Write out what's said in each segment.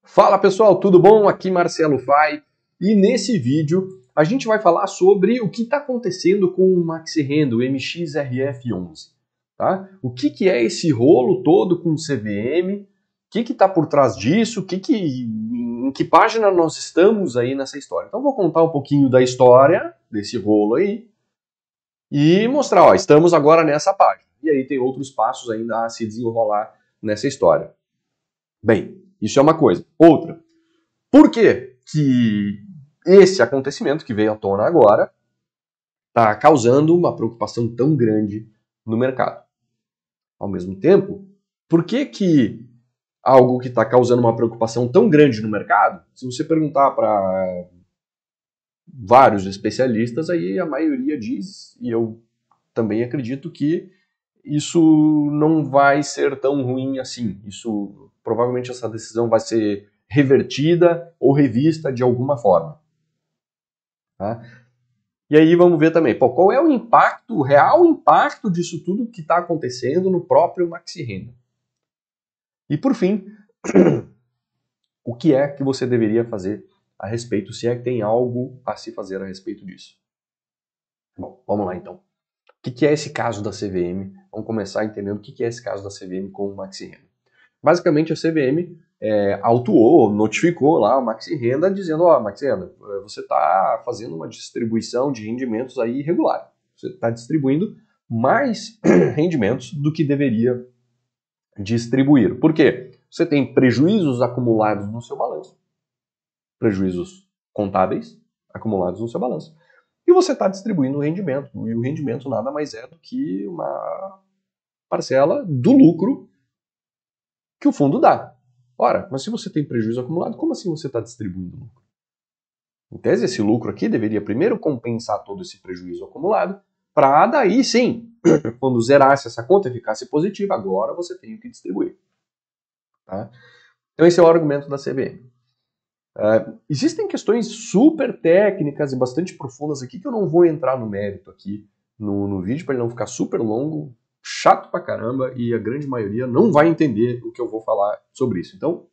Fala pessoal, tudo bom? Aqui Marcelo Fai e nesse vídeo a gente vai falar sobre o que está acontecendo com o Maxi Renda, o MXRF11. Tá? O que é esse rolo todo com o CVM? O que está por trás disso? Em que página nós estamos aí nessa história? Então vou contar um pouquinho da história desse rolo aí e mostrar, ó, estamos agora nessa página. E aí tem outros passos ainda a se desenrolar nessa história. Bem, isso é uma coisa. Outra, por que esse acontecimento que veio à tona agora está causando uma preocupação tão grande no mercado? Ao mesmo tempo, por que algo que está causando uma preocupação tão grande no mercado, se você perguntar para vários especialistas, aí a maioria diz, e eu também acredito que isso não vai ser tão ruim assim. Isso, provavelmente essa decisão vai ser revertida ou revista de alguma forma. Tá? E aí vamos ver também, qual é o impacto, o real impacto disso tudo que está acontecendo no próprio Maxi Renda. E por fim, o que é que você deveria fazer a respeito, se é que tem algo a se fazer a respeito disso. Bom, vamos lá então. O que é esse caso da CVM? Vamos começar entendendo o que é esse caso da CVM com o Maxi Renda. Basicamente a CVM autuou, notificou lá o Maxi Renda dizendo, ó, Maxi Renda, você está fazendo uma distribuição de rendimentos aí irregular. Você está distribuindo mais rendimentos do que deveria distribuir. Por quê? Você tem prejuízos acumulados no seu balanço, prejuízos contábeis acumulados no seu balanço, e você está distribuindo o rendimento. E o rendimento nada mais é do que uma parcela do lucro que o fundo dá. Ora, mas se você tem prejuízo acumulado, como assim você está distribuindo lucro? Em tese, esse lucro aqui deveria primeiro compensar todo esse prejuízo acumulado, para daí sim, quando zerasse essa conta e ficasse positiva, agora você tem o que distribuir. Tá? Então esse é o argumento da CVM. Existem questões super técnicas e bastante profundas aqui que eu não vou entrar no mérito aqui no vídeo para ele não ficar super longo, chato pra caramba, e a grande maioria não vai entender o que eu vou falar sobre isso. Então,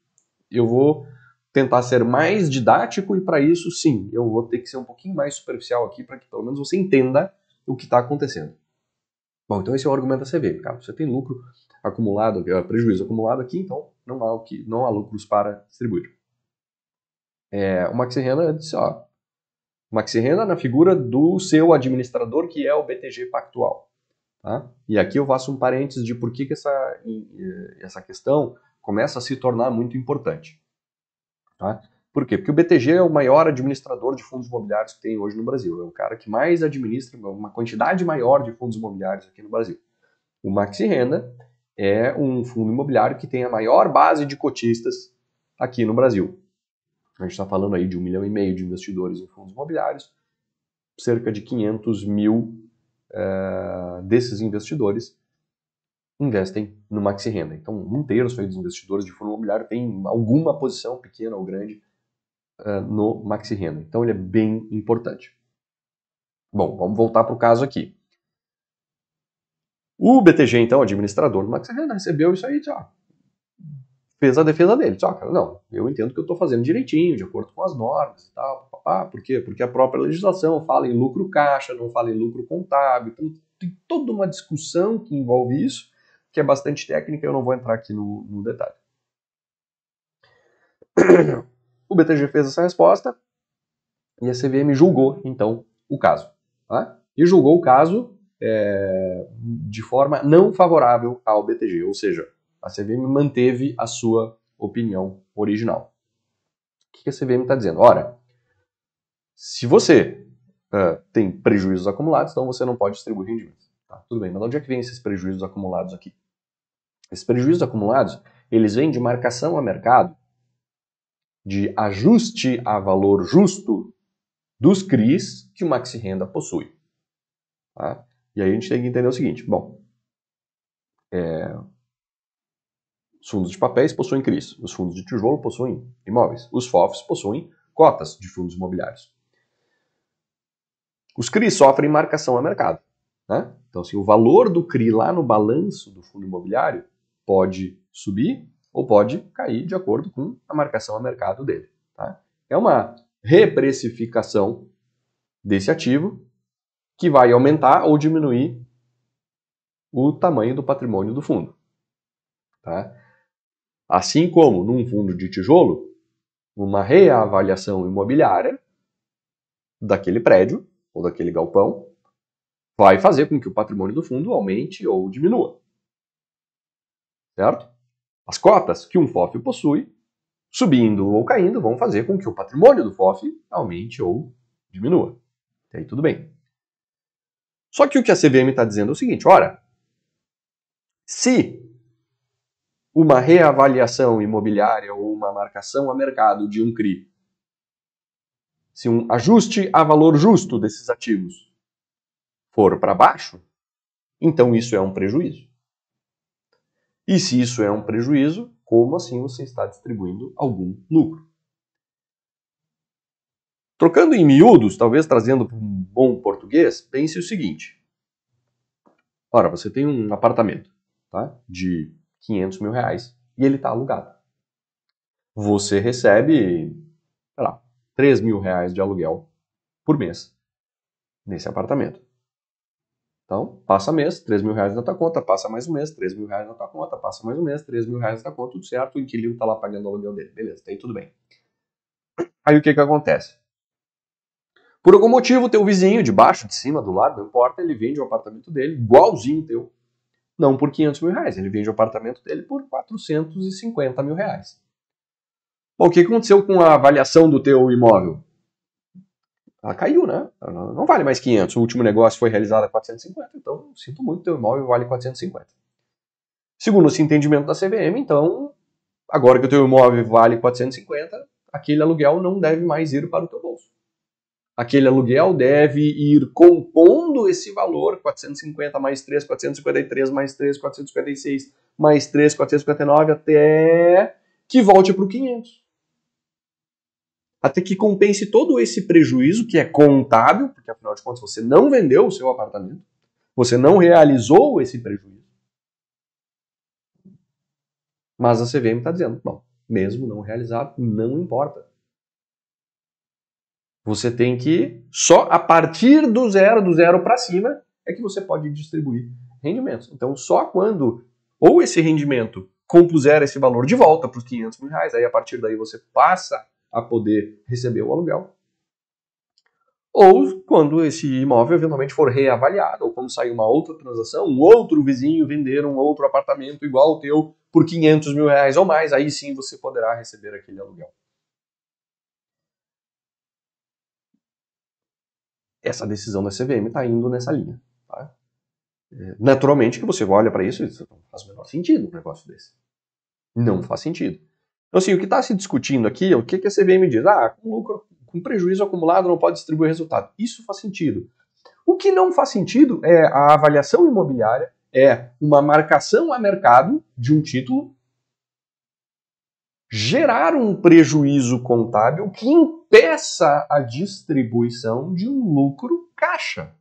eu vou tentar ser mais didático e para isso, sim, eu vou ter que ser um pouquinho mais superficial aqui para que pelo menos você entenda o que está acontecendo. Bom, então esse é o argumento da CVM, cara. Você tem lucro acumulado, prejuízo acumulado aqui, então não há lucros para distribuir. O Maxi Renda disse, ó, Maxi Renda na figura do seu administrador, que é o BTG Pactual. Tá? E aqui eu faço um parênteses de por que essa questão começa a se tornar muito importante. Tá? Por quê? Porque o BTG é o maior administrador de fundos imobiliários que tem hoje no Brasil. É o cara que mais administra uma quantidade maior de fundos imobiliários aqui no Brasil. O Maxi Renda é um fundo imobiliário que tem a maior base de cotistas aqui no Brasil. A gente está falando aí de 1,5 milhão de investidores em fundos imobiliários, cerca de 500 mil desses investidores investem no Maxi Renda. Então, 1/3 dos investidores de fundo imobiliário tem alguma posição pequena ou grande no Maxi Renda. Então, ele é bem importante. Bom, vamos voltar para o caso aqui. O BTG, então, administrador do Maxi Renda, recebeu isso aí, ó, fez a defesa dele. Ó, cara, não, eu entendo que eu estou fazendo direitinho, de acordo com as normas e tal. Por quê? Porque a própria legislação fala em lucro caixa, não fala em lucro contábil. Então, tem toda uma discussão que envolve isso, que é bastante técnica, eu não vou entrar aqui no detalhe. O BTG fez essa resposta e a CVM julgou, então, o caso. Tá? E julgou o caso de forma não favorável ao BTG, ou seja, a CVM manteve a sua opinião original. O que a CVM está dizendo? Ora, se você tem prejuízos acumulados, então você não pode distribuir rendimentos. Tá? Tudo bem, mas de onde é que vem esses prejuízos acumulados aqui? Esses prejuízos acumulados, eles vêm de marcação a mercado, de ajuste a valor justo dos CRIs que o Maxi Renda possui. Tá? E aí a gente tem que entender o seguinte, bom, os fundos de papéis possuem CRIs, os fundos de tijolo possuem imóveis, os FOFs possuem cotas de fundos imobiliários. Os CRIs sofrem marcação a mercado. Né? Então, assim, o valor do CRI lá no balanço do fundo imobiliário pode subir ou pode cair de acordo com a marcação a mercado dele. Tá? É uma reprecificação desse ativo que vai aumentar ou diminuir o tamanho do patrimônio do fundo. Tá? Assim como num fundo de tijolo, uma reavaliação imobiliária daquele prédio ou daquele galpão vai fazer com que o patrimônio do fundo aumente ou diminua. Certo? As cotas que um FOF possui, subindo ou caindo, vão fazer com que o patrimônio do FOF aumente ou diminua. E aí tudo bem. Só que o que a CVM está dizendo é o seguinte, ora, se uma reavaliação imobiliária ou uma marcação a mercado de um CRI, se um ajuste a valor justo desses ativos for para baixo, então isso é um prejuízo. E se isso é um prejuízo, como assim você está distribuindo algum lucro? Trocando em miúdos, talvez trazendo para um bom português, pense o seguinte. Ora, você tem um apartamento, tá, de 500 mil reais e ele está alugado. Você recebe, sei lá, 3 mil reais de aluguel por mês nesse apartamento. Então, passa mês, 3 mil reais na tua conta, passa mais um mês, 3 mil reais na tua conta, passa mais um mês, 3 mil reais na tua conta, tudo certo, o inquilino está lá pagando o aluguel dele. Beleza, tá aí tudo bem. Aí o que acontece? Por algum motivo, teu vizinho, de baixo, de cima, do lado, não importa, ele vende o apartamento dele, igualzinho teu, não por 500 mil reais, ele vende o apartamento dele por 450 mil reais. Bom, o que aconteceu com a avaliação do teu imóvel? Ela caiu, né? Ela não vale mais 500. O último negócio foi realizado a 450, então sinto muito, teu imóvel vale 450. Segundo esse entendimento da CVM, então, agora que o teu imóvel vale 450, aquele aluguel não deve mais ir para o teu bolso. Aquele aluguel deve ir compondo esse valor, 450 mais 3, 453 mais 3, 456 mais 3, 459, até que volte para o 500. Até que compense todo esse prejuízo, que é contábil, porque afinal de contas você não vendeu o seu apartamento, você não realizou esse prejuízo. Mas a CVM está dizendo, bom, mesmo não realizado, não importa. Você tem que, só a partir do zero para cima, é que você pode distribuir rendimentos. Então, só quando ou esse rendimento compuser esse valor de volta para os 500 mil reais, aí a partir daí você passa a poder receber o aluguel. Ou quando esse imóvel eventualmente for reavaliado, ou quando sair uma outra transação, um outro vizinho vender um outro apartamento igual ao teu por 500 mil reais ou mais, aí sim você poderá receber aquele aluguel. Essa decisão da CVM está indo nessa linha. Tá? Naturalmente que você olha para isso e diz, não faz o menor sentido um negócio desse. Não faz sentido. Então, assim, o que está se discutindo aqui é o que a CVM diz. Com lucro, com prejuízo acumulado não pode distribuir resultado. Isso faz sentido. O que não faz sentido é a avaliação imobiliária, é uma marcação a mercado de um título gerar um prejuízo contábil que impeça a distribuição de um lucro caixa.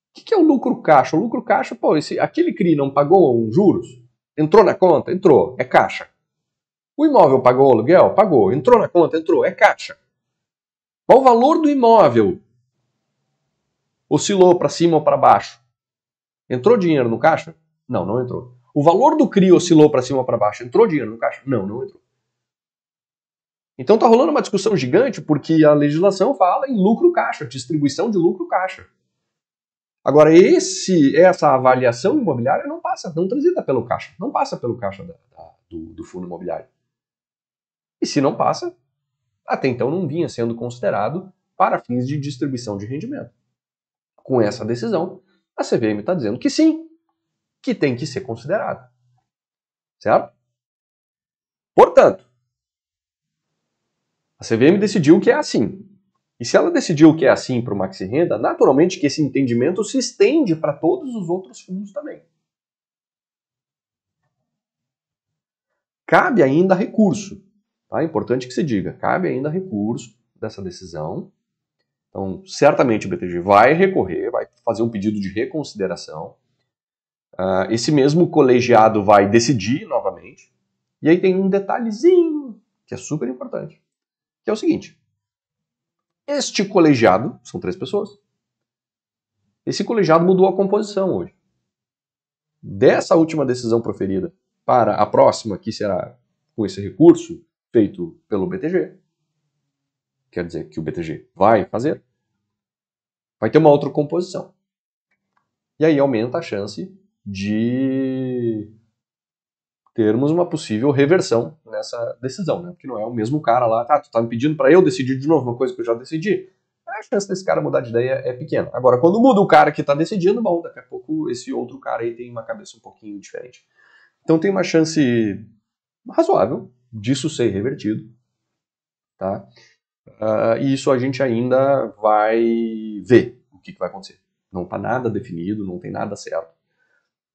O que é o lucro caixa? O lucro caixa, aquele CRI não pagou uns juros? Entrou na conta? Entrou. É caixa. O imóvel pagou o aluguel? Pagou. Entrou na conta? Entrou. É caixa. Qual o valor do imóvel? Oscilou para cima ou para baixo? Entrou dinheiro no caixa? Não, não entrou. O valor do CRI oscilou para cima ou para baixo? Entrou dinheiro no caixa? Não, não entrou. Então está rolando uma discussão gigante porque a legislação fala em lucro caixa, distribuição de lucro caixa. Agora, essa avaliação imobiliária não transita pelo caixa, não passa pelo caixa do fundo imobiliário. E se não passa, até então não vinha sendo considerado para fins de distribuição de rendimento. Com essa decisão, a CVM está dizendo que sim, que tem que ser considerado. Certo? Portanto, a CVM decidiu que é assim. E se ela decidiu que é assim para o Maxi Renda, naturalmente que esse entendimento se estende para todos os outros fundos também. Cabe ainda recurso. Tá? É importante que se diga, cabe ainda recurso dessa decisão. Então, certamente o BTG vai recorrer, vai fazer um pedido de reconsideração. Esse mesmo colegiado vai decidir novamente. E aí tem um detalhezinho que é super importante, que é o seguinte. Este colegiado, são 3 pessoas, esse colegiado mudou a composição hoje. Dessa última decisão proferida para a próxima, que será com esse recurso feito pelo BTG, quer dizer que o BTG vai fazer, vai ter uma outra composição. E aí aumenta a chance de termos uma possível reversão nessa decisão, né? Porque não é o mesmo cara lá, tá, tu tá me pedindo para eu decidir de novo uma coisa que eu já decidi. A chance desse cara mudar de ideia é pequena. Agora, quando muda o cara que tá decidindo, bom, daqui a pouco esse outro cara aí tem uma cabeça um pouquinho diferente. Então tem uma chance razoável disso ser revertido, tá? E isso a gente ainda vai ver o que vai acontecer. Não está nada definido, não tem nada certo.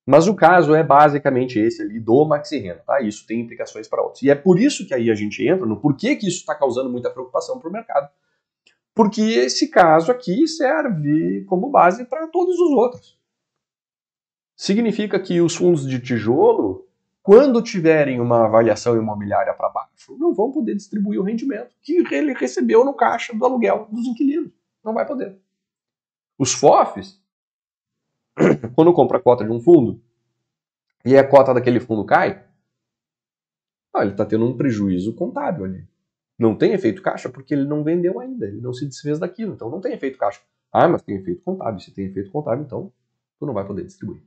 Mas o caso é basicamente esse ali do Maxi Renda, tá? Isso tem implicações para outros. E é por isso que aí a gente entra no porquê que isso está causando muita preocupação para o mercado. Porque esse caso aqui serve como base para todos os outros. Significa que os fundos de tijolo, quando tiverem uma avaliação imobiliária para baixo, não vão poder distribuir o rendimento que ele recebeu no caixa do aluguel dos inquilinos. Não vai poder. Os FOFs, quando compra a cota de um fundo e a cota daquele fundo cai, ele está tendo um prejuízo contábil ali. Não tem efeito caixa porque ele não vendeu ainda, ele não se desfez daquilo, então não tem efeito caixa. Mas tem efeito contábil. Se tem efeito contábil, então tu não vai poder distribuir.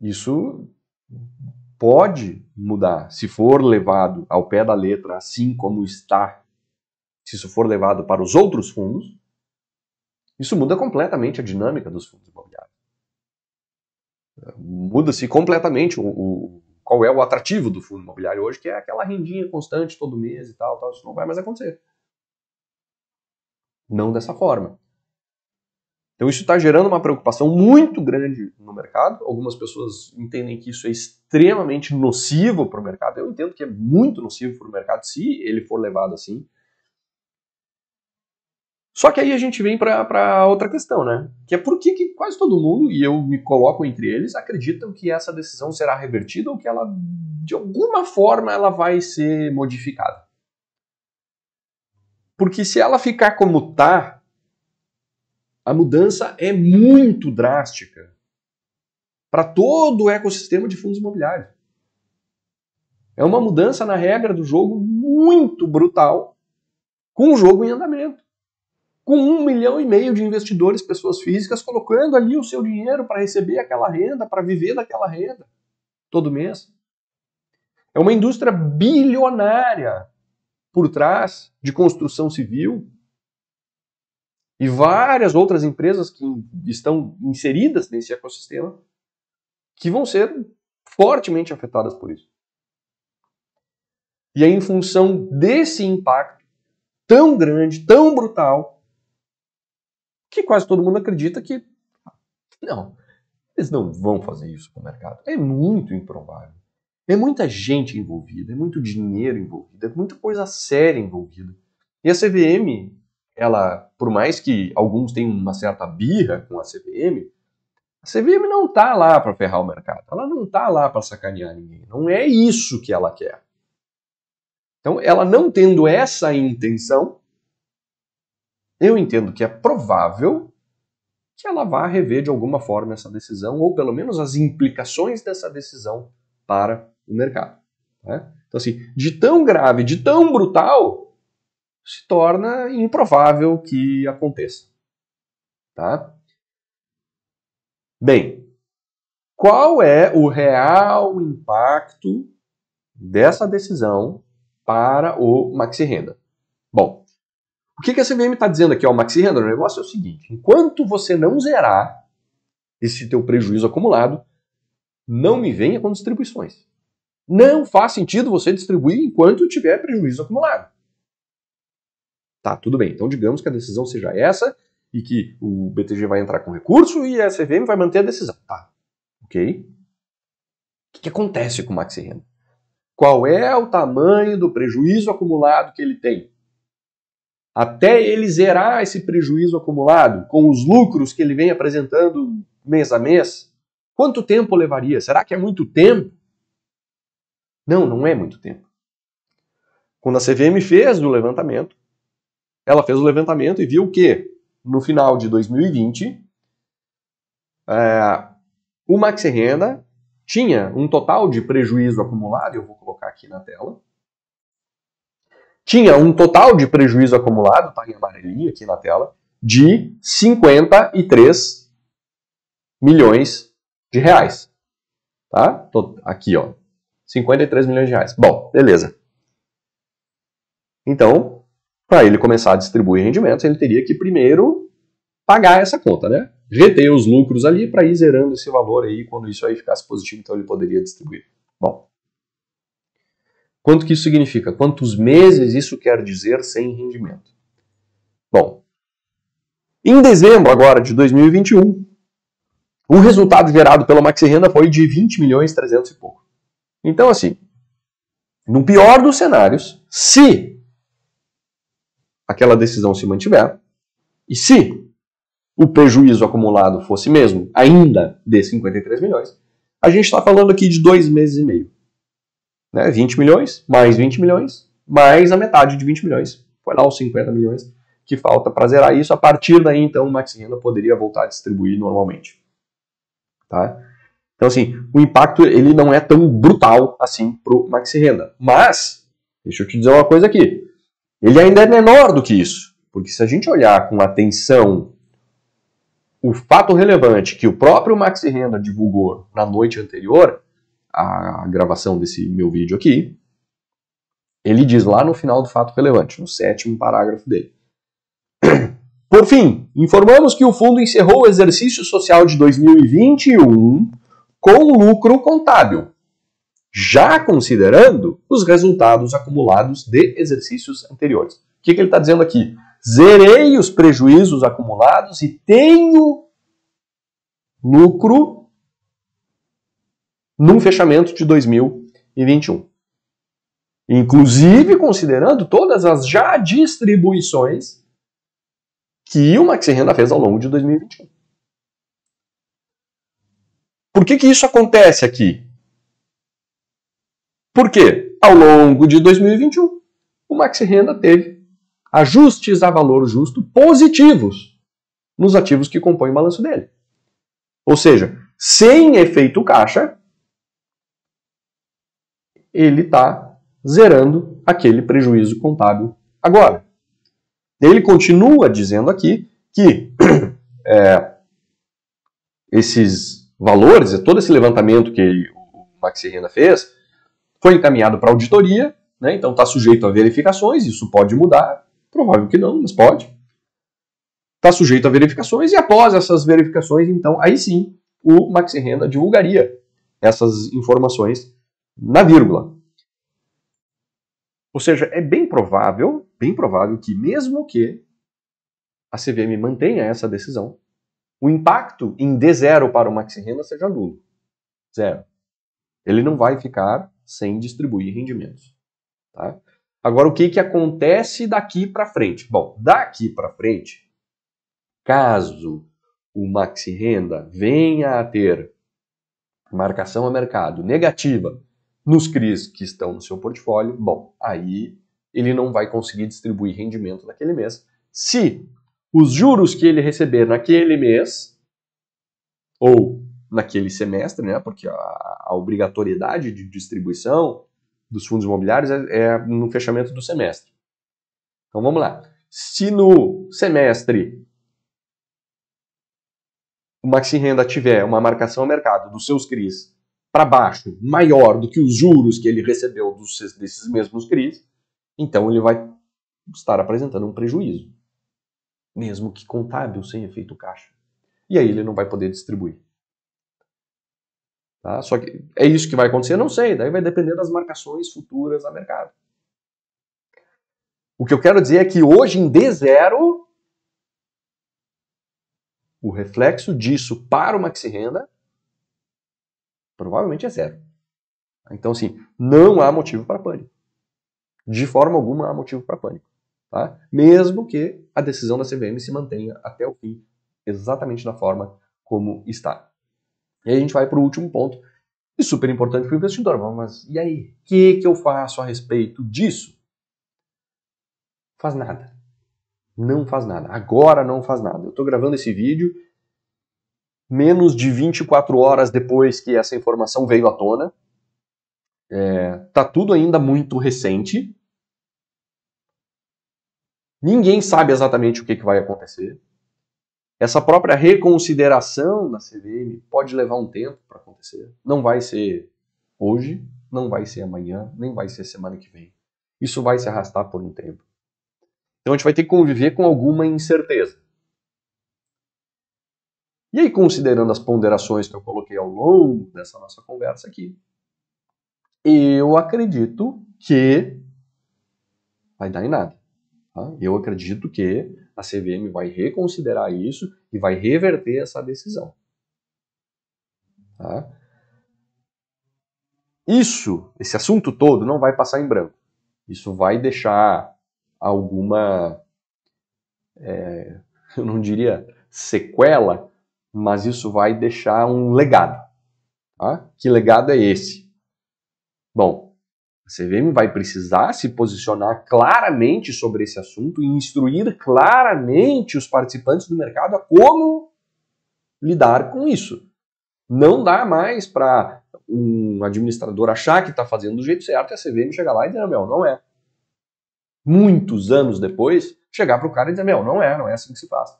Isso pode mudar se for levado ao pé da letra, assim como está, se isso for levado para os outros fundos, isso muda completamente a dinâmica dos fundos imobiliários. Muda-se completamente qual é o atrativo do fundo imobiliário hoje, que é aquela rendinha constante todo mês e tal, isso não vai mais acontecer. Não dessa forma. Então isso está gerando uma preocupação muito grande no mercado. Algumas pessoas entendem que isso é extremamente nocivo para o mercado. Eu entendo que é muito nocivo para o mercado se ele for levado assim. Só que aí a gente vem para outra questão, né? Que é por que quase todo mundo, e eu me coloco entre eles, acreditam que essa decisão será revertida ou que ela, de alguma forma, ela vai ser modificada. Porque se ela ficar como está, a mudança é muito drástica para todo o ecossistema de fundos imobiliários. É uma mudança na regra do jogo muito brutal com o jogo em andamento. Com 1,5 milhão de investidores, pessoas físicas, colocando ali o seu dinheiro para receber aquela renda, para viver daquela renda todo mês. É uma indústria bilionária por trás de construção civil e várias outras empresas que estão inseridas nesse ecossistema que vão ser fortemente afetadas por isso. E é em função desse impacto tão grande, tão brutal, que quase todo mundo acredita que não, eles não vão fazer isso com o mercado. É muito improvável. É muita gente envolvida, é muito dinheiro envolvido, é muita coisa séria envolvida. E a CVM, ela, por mais que alguns tenham uma certa birra com a CVM não está lá para ferrar o mercado. Ela não está lá para sacanear ninguém. Não é isso que ela quer. Então, ela não tendo essa intenção, eu entendo que é provável que ela vá rever de alguma forma essa decisão, ou pelo menos as implicações dessa decisão para o mercado. Né? Então, assim, de tão grave, de tão brutal, se torna improvável que aconteça. Tá? Bem, qual é o real impacto dessa decisão para o Maxi Renda? Bom, o que a CVM está dizendo aqui, ó, o Maxi Renda? O negócio é o seguinte, enquanto você não zerar esse teu prejuízo acumulado, não me venha com distribuições. Não faz sentido você distribuir enquanto tiver prejuízo acumulado. Tá, tudo bem. Então digamos que a decisão seja essa e que o BTG vai entrar com recurso e a CVM vai manter a decisão. Tá, ok. O que acontece com o Maxi Renda? Qual é o tamanho do prejuízo acumulado que ele tem? Até ele zerar esse prejuízo acumulado com os lucros que ele vem apresentando mês a mês, Quanto tempo levaria? Será que é muito tempo? Não, não é muito tempo. Quando a CVM fez o levantamento, ela fez o levantamento e viu que, no final de 2020, o Maxi Renda tinha um total de prejuízo acumulado, eu vou colocar aqui na tela, tinha um total de prejuízo acumulado, tá em amarelinho aqui na tela, de 53 milhões de reais. Tá? Aqui, ó. 53 milhões de reais. Bom, beleza. Então, para ele começar a distribuir rendimentos, ele teria que primeiro pagar essa conta, né? Reter os lucros ali para ir zerando esse valor aí. Quando isso aí ficasse positivo, então ele poderia distribuir. Bom, quanto que isso significa? Quantos meses isso quer dizer sem rendimento? Bom, em dezembro agora de 2021, o resultado gerado pela Maxi Renda foi de 20 milhões 300 e pouco. Então, assim, no pior dos cenários, se aquela decisão se mantiver, e se o prejuízo acumulado fosse mesmo ainda de 53 milhões, a gente está falando aqui de 2 meses e meio. Né? 20 milhões, mais 20 milhões, mais a metade de 20 milhões. Foi lá os 50 milhões que falta para zerar isso. A partir daí, então, o Maxi Renda poderia voltar a distribuir normalmente. Tá? Então, assim, o impacto ele não é tão brutal assim para o Maxi Renda. Mas, deixa eu te dizer uma coisa aqui, ele ainda é menor do que isso. Porque se a gente olhar com atenção o fato relevante que o próprio Maxi Renda divulgou na noite anterior à gravação desse meu vídeo aqui, ele diz lá no final do fato relevante, no 7º parágrafo dele. Por fim, informamos que o fundo encerrou o exercício social de 2021 com lucro contábil, já considerando os resultados acumulados de exercícios anteriores. O que ele está dizendo aqui? Zerei os prejuízos acumulados e tenho lucro num fechamento de 2021. Inclusive considerando todas as já distribuições que o Maxi Renda fez ao longo de 2021. Por que isso acontece aqui? Porque ao longo de 2021, o Maxi Renda teve ajustes a valor justo positivos nos ativos que compõem o balanço dele. Ou seja, sem efeito caixa, ele está zerando aquele prejuízo contábil agora. Ele continua dizendo aqui que esses valores, todo esse levantamento que o Maxi Renda fez, foi encaminhado para auditoria, né? Então está sujeito a verificações, isso pode mudar, provável que não, mas pode. Está sujeito a verificações e após essas verificações, então, aí sim, o Maxi Renda divulgaria essas informações na vírgula. Ou seja, é bem provável que mesmo que a CVM mantenha essa decisão, o impacto em D0 para o Maxi Renda seja nulo. Zero. Ele não vai ficar sem distribuir rendimentos. Tá? Agora, o que acontece daqui para frente? Bom, daqui para frente, caso o Maxi Renda venha a ter marcação a mercado negativa nos CRIs que estão no seu portfólio, bom, aí ele não vai conseguir distribuir rendimento naquele mês. Se os juros que ele receber naquele mês, ou naquele semestre, né, porque a obrigatoriedade de distribuição dos fundos imobiliários é no fechamento do semestre. Então vamos lá. Se no semestre o Maxi Renda tiver uma marcação a mercado dos seus CRIs para baixo, maior do que os juros que ele recebeu desses mesmos CRIs, então ele vai estar apresentando um prejuízo, mesmo que contábil, sem efeito caixa. E aí ele não vai poder distribuir. Tá? Só que é isso que vai acontecer? Não sei, daí vai depender das marcações futuras a mercado. O que eu quero dizer é que hoje em D0, o reflexo disso para o Maxi Renda provavelmente é zero. Então, assim, não há motivo para pânico. De forma alguma há motivo para pânico. Tá? Mesmo que a decisão da CVM se mantenha até o fim, exatamente da forma como está. E aí a gente vai para o último ponto, e super importante para o investidor. Mas e aí? O que eu faço a respeito disso? Faz nada. Não faz nada. Agora não faz nada. Eu estou gravando esse vídeo menos de 24 horas depois que essa informação veio à tona. Tá tudo ainda muito recente. Ninguém sabe exatamente o que vai acontecer. Essa própria reconsideração da CVM pode levar um tempo para acontecer. Não vai ser hoje, não vai ser amanhã, nem vai ser semana que vem. Isso vai se arrastar por um tempo. Então a gente vai ter que conviver com alguma incerteza. E aí, considerando as ponderações que eu coloquei ao longo dessa nossa conversa aqui, eu acredito que vai dar em nada. Tá? Eu acredito que a CVM vai reconsiderar isso e vai reverter essa decisão. Tá? Esse assunto todo não vai passar em branco. Isso vai deixar alguma, eu não diria sequela, mas isso vai deixar um legado. Tá? Que legado é esse? Bom, a CVM vai precisar se posicionar claramente sobre esse assunto e instruir claramente os participantes do mercado a como lidar com isso. Não dá mais para um administrador achar que está fazendo do jeito certo e a CVM chegar lá e dizer, não é. Muitos anos depois, chegar para o cara e dizer, não é assim que se faz.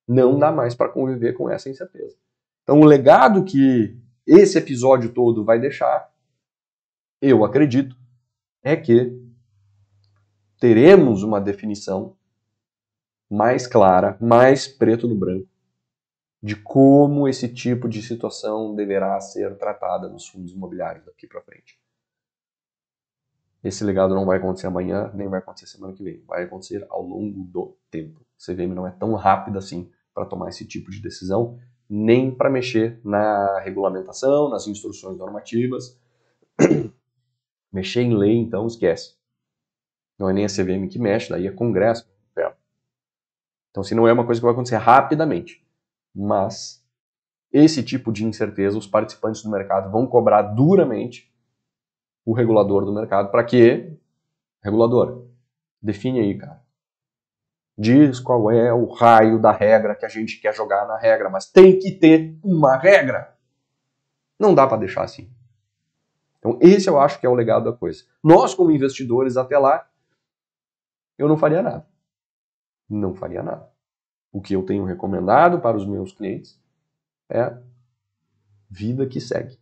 Não dá mais para conviver com essa incerteza. Então o legado que esse episódio todo vai deixar, eu acredito, é que teremos uma definição mais clara, mais preto no branco, de como esse tipo de situação deverá ser tratada nos fundos imobiliários daqui para frente. Esse legado não vai acontecer amanhã, nem vai acontecer semana que vem. Vai acontecer ao longo do tempo. A CVM não é tão rápida assim para tomar esse tipo de decisão, nem para mexer na regulamentação, nas instruções normativas. Mexer em lei, então, esquece. Não é nem a CVM que mexe, daí é Congresso. Então, se não é uma coisa que vai acontecer rapidamente. Mas esse tipo de incerteza, os participantes do mercado vão cobrar duramente o regulador do mercado para que, regulador, define aí, cara. Diz qual é o raio da regra que a gente quer jogar na regra, mas tem que ter uma regra. Não dá para deixar assim. Então, esse eu acho que é o legado da coisa. Nós, como investidores, até lá, eu não faria nada. Não faria nada. O que eu tenho recomendado para os meus clientes é vida que segue.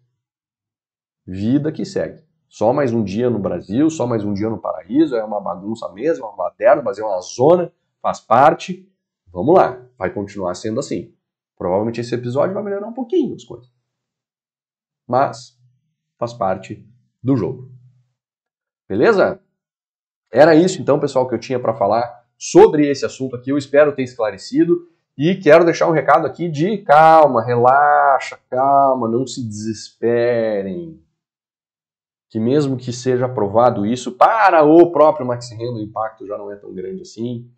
Vida que segue. Só mais um dia no Brasil, só mais um dia no paraíso, é uma bagunça mesmo, é uma baderna, mas é uma zona, faz parte. Vamos lá, vai continuar sendo assim. Provavelmente esse episódio vai melhorar um pouquinho as coisas. Mas faz parte do jogo. Beleza? Era isso então, pessoal, que eu tinha para falar sobre esse assunto aqui. Eu espero ter esclarecido e quero deixar um recado aqui de calma, relaxa, calma, não se desesperem. Que mesmo que seja aprovado isso, para o próprio Maxi Renda, o impacto já não é tão grande assim.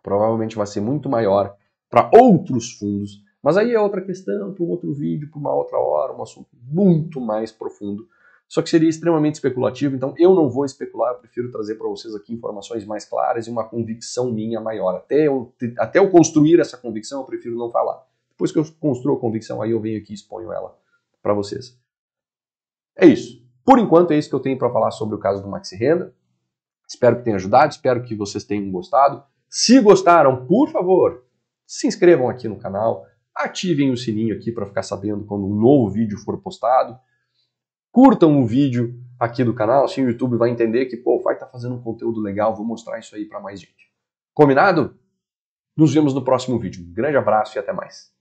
Provavelmente vai ser muito maior para outros fundos. Mas aí é outra questão, para um outro vídeo, para uma outra hora, um assunto muito mais profundo. Só que seria extremamente especulativo, então eu não vou especular, eu prefiro trazer para vocês aqui informações mais claras e uma convicção minha maior. Até eu construir essa convicção, eu prefiro não falar. Depois que eu construo a convicção, aí eu venho aqui e exponho ela para vocês. É isso. Por enquanto é isso que eu tenho para falar sobre o caso do Maxi Renda. Espero que tenha ajudado, espero que vocês tenham gostado. Se gostaram, por favor, se inscrevam aqui no canal, ativem o sininho aqui para ficar sabendo quando um novo vídeo for postado. Curtam o vídeo aqui do canal, assim o YouTube vai entender que, pô, o Fai tá fazendo um conteúdo legal, vou mostrar isso aí para mais gente. Combinado? Nos vemos no próximo vídeo. Um grande abraço e até mais.